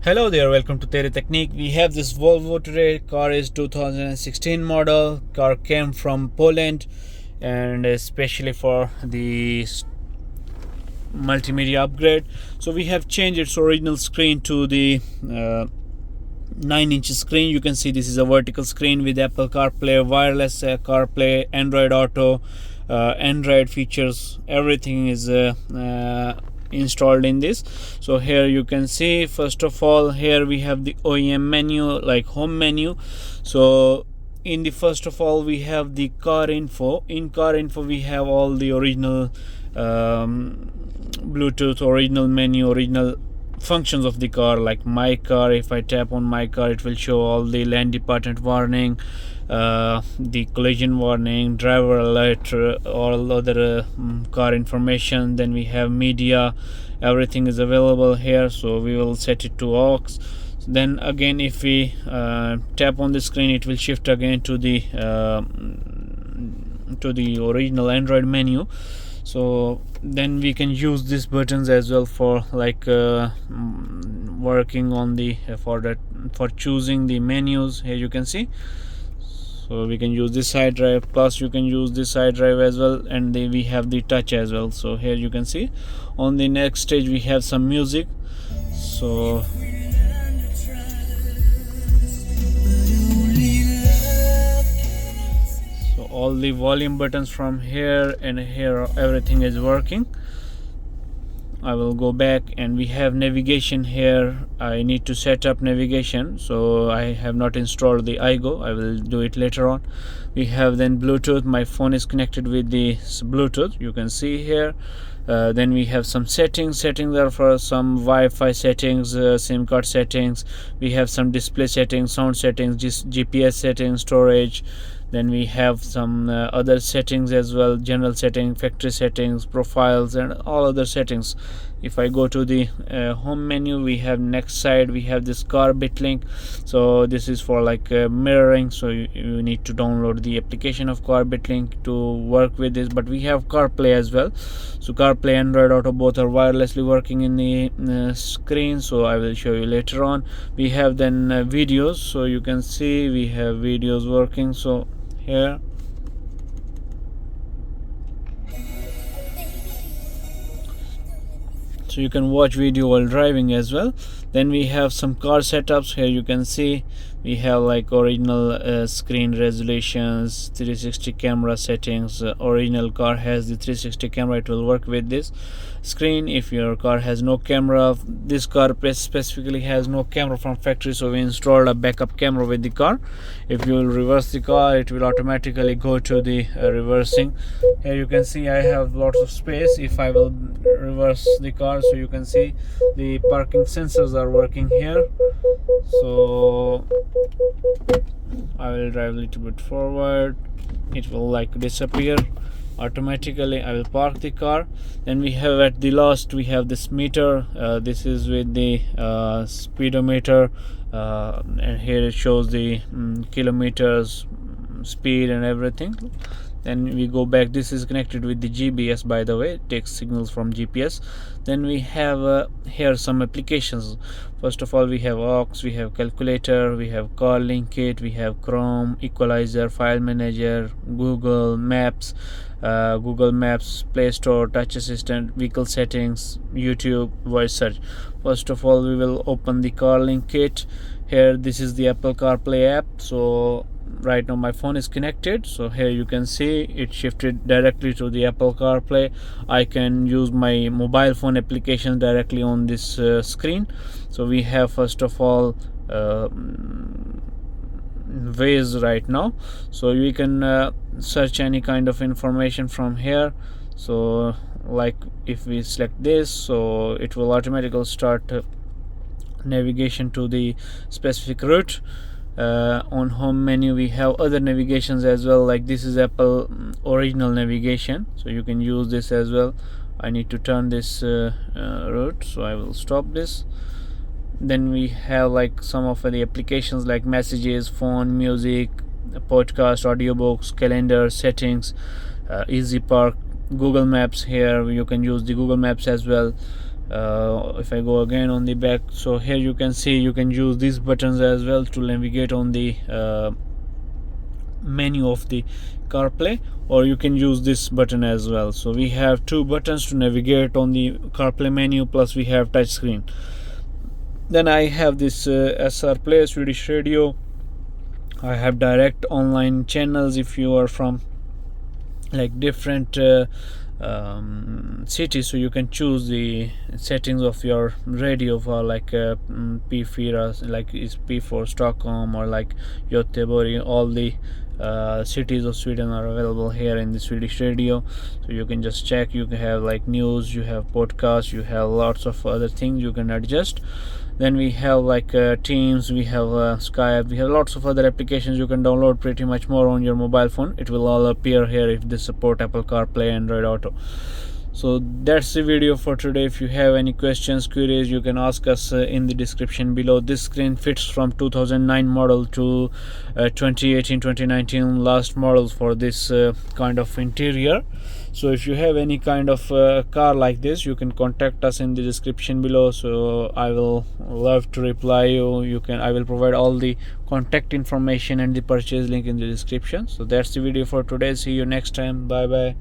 Hello there, welcome to Tereteknik. We have this Volvo today. Car is 2016 model. Car came from Poland and especially for the multimedia upgrade. So we have changed its original screen to the 9-inch screen. You can see this is a vertical screen with Apple Carplay, wireless CarPlay, Android Auto, Android features. Everything is installed in this. So here you can see, first of all, here we have the OEM menu, like home menu. So in the first of all we have the car info. In car info we have all the original Bluetooth, original menu, original functions of the car, like my car. If I tap on my car, it will show all the lane departure warning, the collision warning, driver alert, all other car information. Then we have media, everything is available here. So we will set it to aux. Then again, if we tap on the screen, it will shift again to the original Android menu. So then we can use these buttons as well for like working on the for choosing the menus. Here you can see, so we can use this side drive, plus you can use this side drive as well, and then we have the touch as well. So here you can see on the next stage we have some music. So all the volume buttons from here and here, everything is working. I will go back and we have navigation here. I need to set up navigation, so I have not installed the iGo. I will do it later on. We have then Bluetooth. My phone is connected with the Bluetooth, you can see here. Then we have some settings are for some Wi-Fi settings, SIM card settings. We have some display settings, sound settings, GPS settings, storage. Then we have some other settings as well, general settings, factory settings, profiles, and all other settings. If I go to the home menu, we have next side, we have this car bit link. So this is for like mirroring, so you need to download the application of car bit link to work with this. But we have CarPlay as well. So CarPlay, Android Auto, both are wirelessly working in the screen, so I will show you later on. We have then videos, so you can see we have videos working. So here, so you can watch video while driving as well. Then we have some car setups. Here you can see we have like original screen resolutions, 360 camera settings. Original car has the 360 camera, it will work with this screen. If your car has no camera, this car specifically has no camera from factory, so we installed a backup camera with the car. If you will reverse the car, it will automatically go to the reversing. Here you can see I have lots of space. If I will reverse the car, so you can see the parking sensors are working here. So I will drive a little bit forward, it will like disappear automatically. I will park the car. Then we have at the last, we have this meter. This is with the speedometer, and here it shows the kilometers, speed and everything. Then we go back, this is connected with the GPS, by the way, it takes signals from GPS. Then we have here some applications. First of all, we have aux, we have calculator, we have car link kit, we have Chrome, equalizer, file manager, Google Maps, Play Store, touch assistant, vehicle settings, YouTube, voice search. First of all, we will open the car link kit. Here, this is the Apple CarPlay app. So right now my phone is connected, so here you can see it shifted directly to the Apple CarPlay. I can use my mobile phone applications directly on this screen. So we have first of all Waze right now, so you can search any kind of information from here. So like if we select this, so it will automatically start navigation to the specific route. On home menu we have other navigations as well, like this is Apple original navigation, so you can use this as well. I need to turn this route, so I will stop this. Then we have like some of the applications like messages, phone, music, podcast, audiobooks, calendar, settings, Easy Park, Google Maps. Here you can use the Google Maps as well. If I go again on the back, so here you can see you can use these buttons as well to navigate on the menu of the CarPlay, or you can use this button as well. So we have two buttons to navigate on the CarPlay menu, plus we have touch screen. Then I have this SR Play Swedish radio. I have direct online channels. If you are from like different cities, so you can choose the settings of your radio for like P4, like is P for Stockholm or like Göteborg. All the cities of Sweden are available here in the Swedish radio, so you can just check. You can have like news, you have podcasts, you have lots of other things you can adjust. Then we have like Teams, we have Skype, we have lots of other applications you can download pretty much more on your mobile phone. It will all appear here if they support Apple CarPlay Android Auto. So that's the video for today. If you have any questions, queries, you can ask us in the description below. This screen fits from 2009 model to 2018-2019 last models for this kind of interior. So if you have any kind of car like this, you can contact us in the description below. So I will love to reply you. I will provide all the contact information and the purchase link in the description. So that's the video for today. See you next time. Bye bye.